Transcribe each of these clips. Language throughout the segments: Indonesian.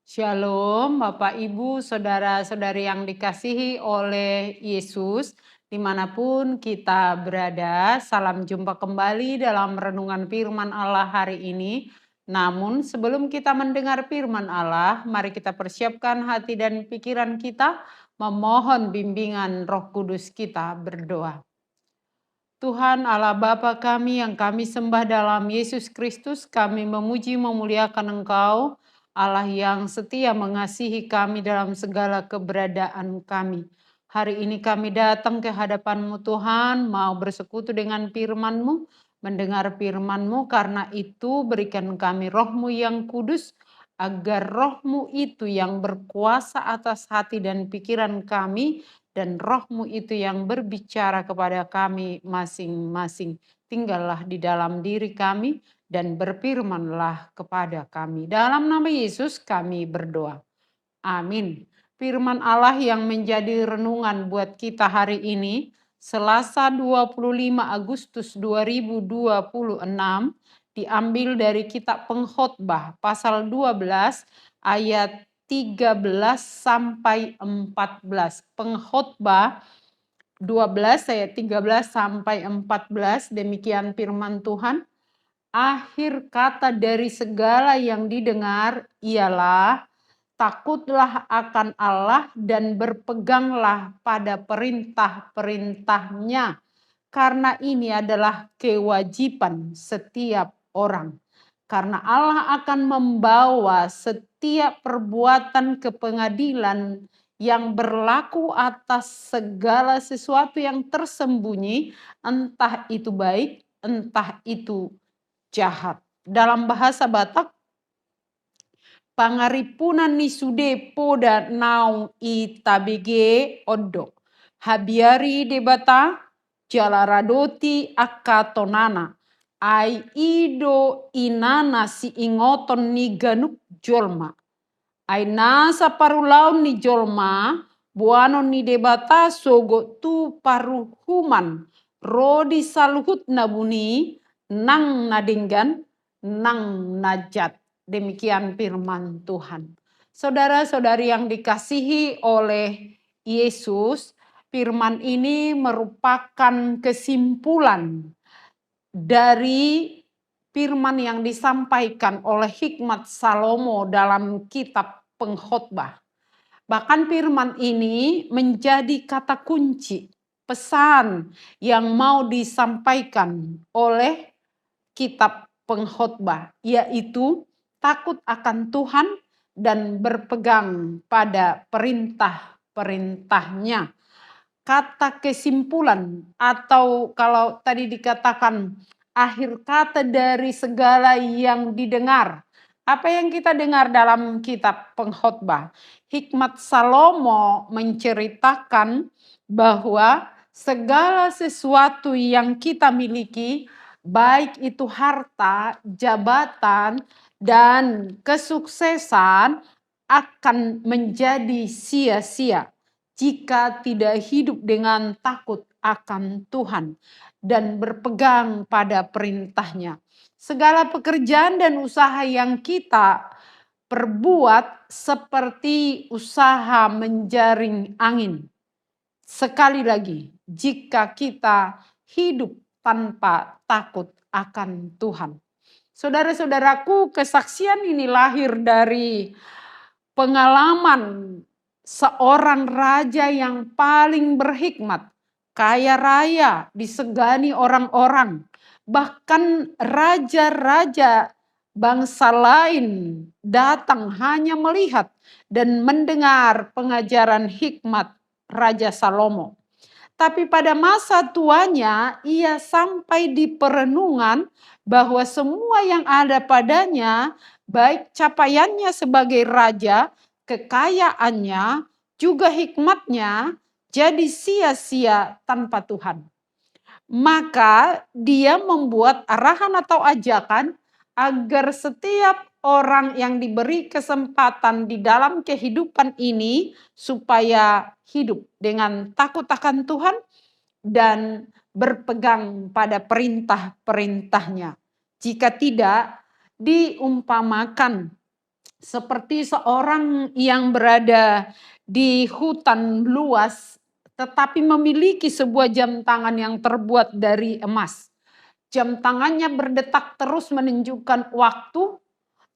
Shalom, Bapak, Ibu, saudara-saudari yang dikasihi oleh Yesus, dimanapun kita berada. Salam jumpa kembali dalam renungan firman Allah hari ini. Namun sebelum kita mendengar firman Allah, mari kita persiapkan hati dan pikiran kita, memohon bimbingan Roh Kudus. Kita berdoa. Tuhan Allah Bapa kami yang kami sembah dalam Yesus Kristus, kami memuji memuliakan Engkau, Allah yang setia mengasihi kami dalam segala keberadaan kami. Hari ini kami datang ke hadapan-Mu Tuhan, mau bersekutu dengan firman-Mu, mendengar firman-Mu, karena itu berikan kami Roh-Mu yang kudus, agar Roh-Mu itu yang berkuasa atas hati dan pikiran kami, dan Roh-Mu itu yang berbicara kepada kami masing-masing. Tinggallah di dalam diri kami dan berfirmanlah kepada kami. Dalam nama Yesus kami berdoa. Amin. Firman Allah yang menjadi renungan buat kita hari ini, Selasa 25 Agustus 2026, diambil dari kitab Pengkhotbah pasal 12 ayat 13 sampai 14. Pengkhotbah 12 ayat 13 sampai 14, demikian firman Tuhan. Akhir kata dari segala yang didengar ialah takutlah akan Allah dan berpeganglah pada perintah-perintahnya, karena ini adalah kewajiban setiap orang. Karena Allah akan membawa setiap perbuatan ke pengadilan yang berlaku atas segala sesuatu yang tersembunyi, entah itu baik, entah itu jahat. Dalam bahasa Batak, pangaripunan ni sude poda naung i tabege odok. Habiari debata jalaradoti akatonana. Ai ido inana si ingoton ni ganuk jolma. Ai nasa parulaun ni jolma, buano ni debata sogo tu paruhuman. Rodi saluhut nabuni, nang nadinggan, nang najat. Demikian firman Tuhan. Saudara-saudari yang dikasihi oleh Yesus, firman ini merupakan kesimpulan dari firman yang disampaikan oleh Hikmat Salomo dalam kitab Pengkhotbah. Bahkan firman ini menjadi kata kunci, pesan yang mau disampaikan oleh kitab Pengkhotbah, yaitu takut akan Tuhan dan berpegang pada perintah-perintahnya. Kata kesimpulan, atau kalau tadi dikatakan akhir kata dari segala yang didengar. Apa yang kita dengar dalam kitab Pengkhotbah? Hikmat Salomo menceritakan bahwa segala sesuatu yang kita miliki, baik itu harta, jabatan, dan kesuksesan, akan menjadi sia-sia jika tidak hidup dengan takut akan Tuhan dan berpegang pada perintahnya. Segala pekerjaan dan usaha yang kita perbuat seperti usaha menjaring angin. Sekali lagi, jika kita hidup tanpa takut akan Tuhan. Saudara-saudaraku, kesaksian ini lahir dari pengalaman seorang raja yang paling berhikmat, kaya raya, disegani orang-orang. Bahkan raja-raja bangsa lain datang hanya melihat dan mendengar pengajaran hikmat Raja Salomo. Tapi pada masa tuanya ia sampai di perenungan bahwa semua yang ada padanya, baik capaiannya sebagai raja, kekayaannya, juga hikmatnya, jadi sia-sia tanpa Tuhan. Maka dia membuat arahan atau ajakan agar setiap orang yang diberi kesempatan di dalam kehidupan ini supaya hidup dengan takut akan Tuhan dan berpegang pada perintah-perintahnya. Jika tidak, diumpamakan Seperti seorang yang berada di hutan luas, tetapi memiliki sebuah jam tangan yang terbuat dari emas. Jam tangannya berdetak terus menunjukkan waktu,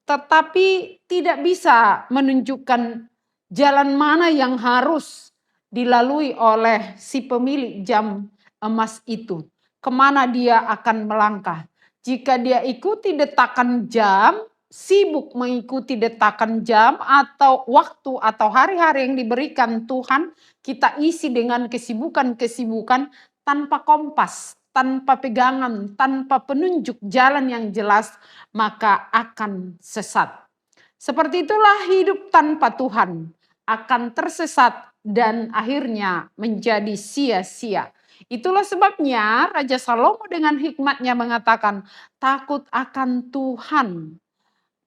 tetapi tidak bisa menunjukkan jalan mana yang harus dilalui oleh si pemilik jam emas itu. Kemana dia akan melangkah. Jika dia ikuti detakan jam, sibuk mengikuti detakan jam atau waktu atau hari-hari yang diberikan Tuhan, kita isi dengan kesibukan-kesibukan tanpa kompas, tanpa pegangan, tanpa penunjuk jalan yang jelas, maka akan sesat. Seperti itulah hidup tanpa Tuhan, akan tersesat dan akhirnya menjadi sia-sia. Itulah sebabnya Raja Salomo dengan hikmatnya mengatakan, takut akan Tuhan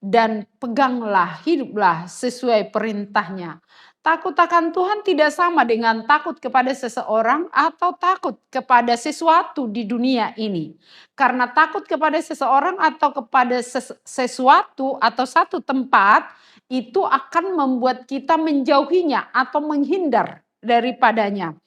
dan peganglah, hiduplah sesuai perintahnya. Takut akan Tuhan tidak sama dengan takut kepada seseorang atau takut kepada sesuatu di dunia ini. Karena takut kepada seseorang atau kepada sesuatu atau satu tempat itu akan membuat kita menjauhinya atau menghindar daripadanya.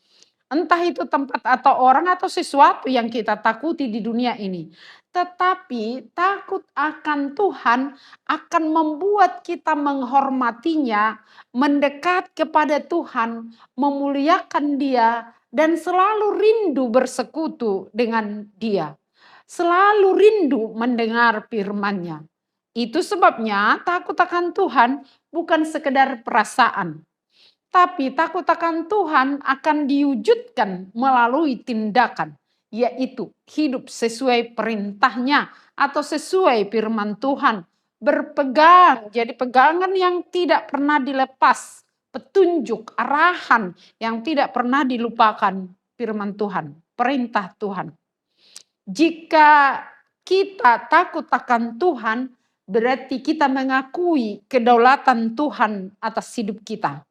Entah itu tempat atau orang atau sesuatu yang kita takuti di dunia ini. Tetapi takut akan Tuhan akan membuat kita menghormatinya, mendekat kepada Tuhan, memuliakan Dia, dan selalu rindu bersekutu dengan Dia. Selalu rindu mendengar firman-Nya. Itu sebabnya takut akan Tuhan bukan sekedar perasaan. Tapi takut akan Tuhan akan diwujudkan melalui tindakan, yaitu hidup sesuai perintahnya atau sesuai firman Tuhan. Berpegang, jadi pegangan yang tidak pernah dilepas, petunjuk, arahan yang tidak pernah dilupakan firman Tuhan, perintah Tuhan. Jika kita takut akan Tuhan, berarti kita mengakui kedaulatan Tuhan atas hidup kita.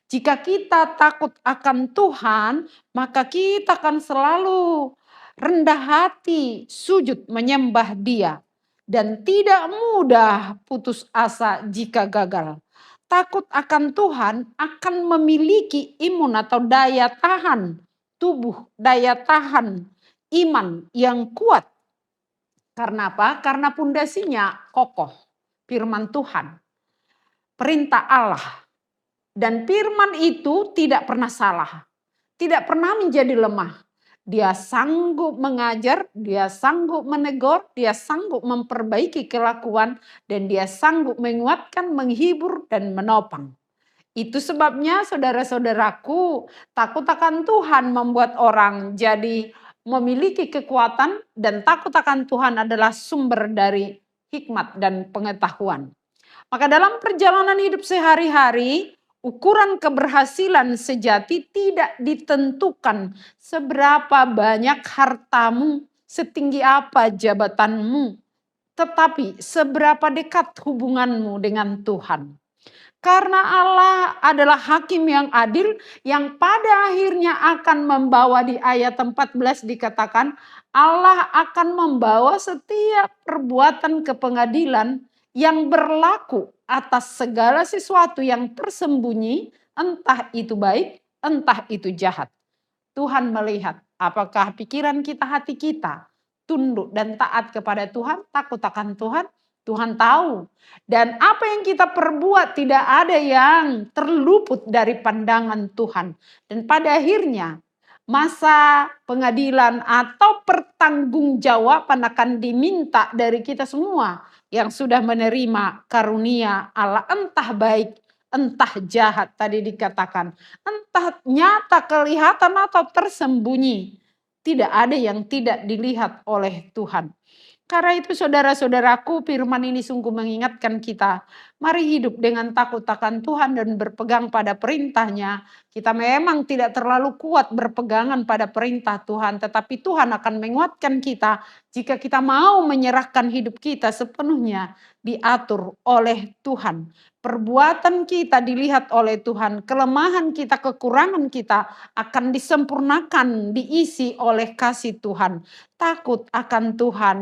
Jika kita takut akan Tuhan, maka kita akan selalu rendah hati, sujud menyembah Dia. Dan tidak mudah putus asa jika gagal. Takut akan Tuhan akan memiliki imun atau daya tahan tubuh, daya tahan iman yang kuat. Karena apa? Karena pundasinya kokoh, firman Tuhan, perintah Allah. Dan firman itu tidak pernah salah, tidak pernah menjadi lemah. Dia sanggup mengajar, dia sanggup menegur, dia sanggup memperbaiki kelakuan, dan dia sanggup menguatkan, menghibur, dan menopang. Itu sebabnya saudara-saudaraku, takut akan Tuhan membuat orang jadi memiliki kekuatan, dan takut akan Tuhan adalah sumber dari hikmat dan pengetahuan. Maka dalam perjalanan hidup sehari-hari, ukuran keberhasilan sejati tidak ditentukan seberapa banyak hartamu, setinggi apa jabatanmu, tetapi seberapa dekat hubunganmu dengan Tuhan. Karena Allah adalah hakim yang adil, yang pada akhirnya akan membawa, di ayat 14 dikatakan, Allah akan membawa setiap perbuatan ke pengadilan yang berlaku atas segala sesuatu yang tersembunyi, entah itu baik, entah itu jahat. Tuhan melihat apakah pikiran kita, hati kita tunduk dan taat kepada Tuhan, takut akan Tuhan. Tuhan tahu. Dan apa yang kita perbuat tidak ada yang terluput dari pandangan Tuhan. Dan pada akhirnya masa pengadilan atau pertanggungjawaban akan diminta dari kita semua yang sudah menerima karunia Allah, entah baik, entah jahat tadi dikatakan, entah nyata kelihatan atau tersembunyi. Tidak ada yang tidak dilihat oleh Tuhan. Karena itu saudara-saudaraku, firman ini sungguh mengingatkan kita. Mari hidup dengan takut akan Tuhan dan berpegang pada perintahnya. Kita memang tidak terlalu kuat berpegangan pada perintah Tuhan. Tetapi Tuhan akan menguatkan kita jika kita mau menyerahkan hidup kita sepenuhnya diatur oleh Tuhan. perbuatan kita dilihat oleh Tuhan, kelemahan kita, kekurangan kita akan disempurnakan, diisi oleh kasih Tuhan. Takut akan Tuhan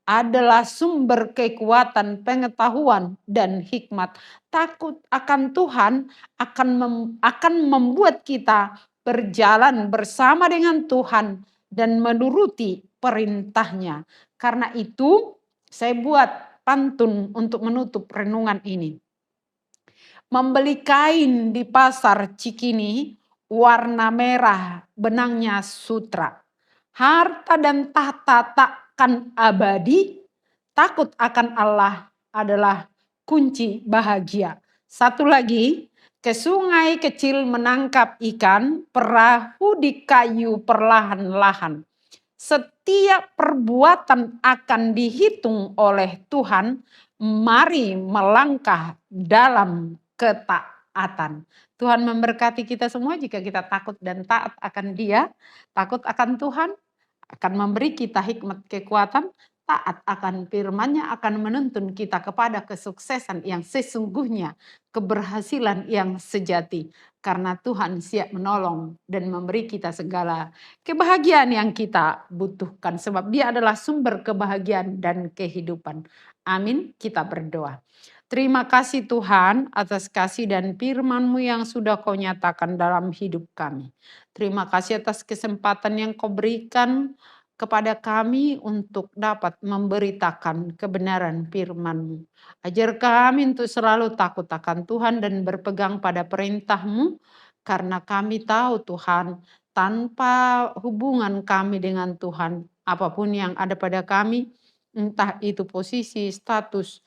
adalah sumber kekuatan, pengetahuan, dan hikmat. Takut akan Tuhan akan membuat kita berjalan bersama dengan Tuhan dan menuruti perintahnya. Karena itu, saya buat pantun untuk menutup renungan ini. Membeli kain di pasar Cikini, warna merah, benangnya sutra. Harta dan tahta takkan abadi, takut akan Allah adalah kunci bahagia. Satu lagi, ke sungai kecil menangkap ikan, perahu di kayu perlahan-lahan. Setiap perbuatan akan dihitung oleh Tuhan, mari melangkah dalam ketaatan. Tuhan memberkati kita semua jika kita takut dan taat akan Dia, takut akan Tuhan, akan memberi kita hikmat kekuatan, taat akan firman-Nya akan menuntun kita kepada kesuksesan yang sesungguhnya, keberhasilan yang sejati. Karena Tuhan siap menolong dan memberi kita segala kebahagiaan yang kita butuhkan. Sebab Dia adalah sumber kebahagiaan dan kehidupan. Amin, kita berdoa. Terima kasih Tuhan atas kasih dan firman-Mu yang sudah Kau nyatakan dalam hidup kami. Terima kasih atas kesempatan yang Kau berikan kepada kami untuk dapat memberitakan kebenaran firman-Mu. Ajar kami untuk selalu takut akan Tuhan dan berpegang pada perintah-Mu, karena kami tahu Tuhan, tanpa hubungan kami dengan Tuhan, apapun yang ada pada kami, entah itu posisi, status,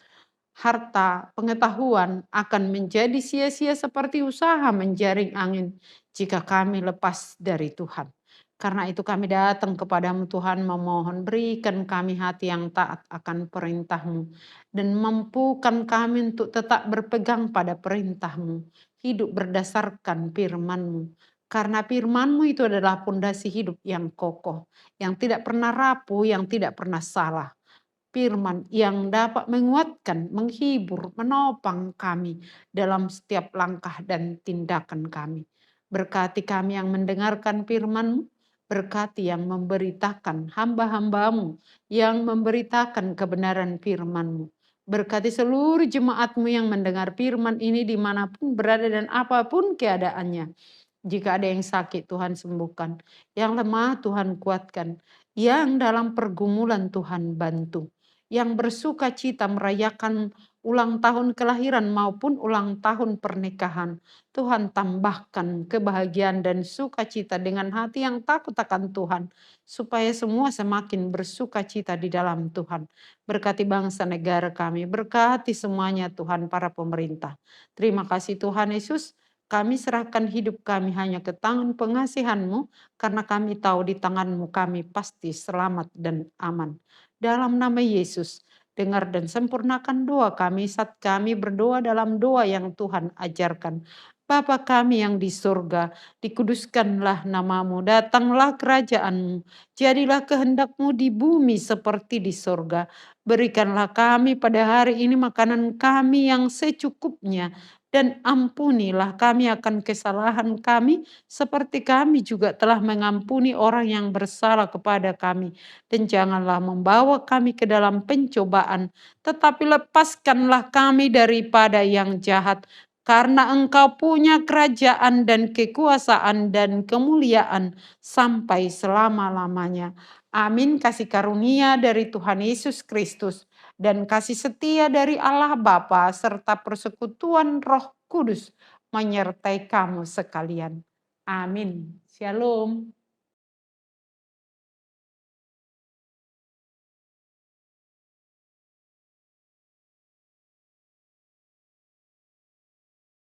harta, pengetahuan akan menjadi sia-sia seperti usaha menjaring angin jika kami lepas dari Tuhan. Karena itu kami datang kepadamu Tuhan memohon berikan kami hati yang taat akan perintah-Mu dan mampukan kami untuk tetap berpegang pada perintah-Mu, hidup berdasarkan firman-Mu. Karena firman-Mu itu adalah pondasi hidup yang kokoh, yang tidak pernah rapuh, yang tidak pernah salah. Firman yang dapat menguatkan, menghibur, menopang kami dalam setiap langkah dan tindakan kami. Berkati kami yang mendengarkan firman-Mu, berkati yang memberitakan hamba-hamba-Mu, yang memberitakan kebenaran firman-Mu. Berkati seluruh jemaat-Mu yang mendengar firman ini dimanapun berada dan apapun keadaannya. Jika ada yang sakit, Tuhan sembuhkan. Yang lemah, Tuhan kuatkan. Yang dalam pergumulan, Tuhan bantu. Yang bersuka cita merayakan ulang tahun kelahiran maupun ulang tahun pernikahan. Tuhan tambahkan kebahagiaan dan sukacita dengan hati yang takut akan Tuhan. Supaya semua semakin bersuka cita di dalam Tuhan. Berkati bangsa negara kami, berkati semuanya Tuhan para pemerintah. Terima kasih Tuhan Yesus. Kami serahkan hidup kami hanya ke tangan pengasihan-Mu, karena kami tahu di tangan-Mu kami pasti selamat dan aman. Dalam nama Yesus, dengar dan sempurnakan doa kami saat kami berdoa dalam doa yang Tuhan ajarkan. Bapa kami yang di surga, dikuduskanlah namamu, datanglah kerajaan-Mu, jadilah kehendak-Mu di bumi seperti di surga. Berikanlah kami pada hari ini makanan kami yang secukupnya, dan ampunilah kami akan kesalahan kami, seperti kami juga telah mengampuni orang yang bersalah kepada kami. Dan janganlah membawa kami ke dalam pencobaan, tetapi lepaskanlah kami daripada yang jahat. Karena Engkau punya kerajaan dan kekuasaan dan kemuliaan sampai selama-lamanya. Amin. Kasih karunia dari Tuhan Yesus Kristus dan kasih setia dari Allah Bapa serta persekutuan Roh Kudus menyertai kamu sekalian. Amin. Shalom.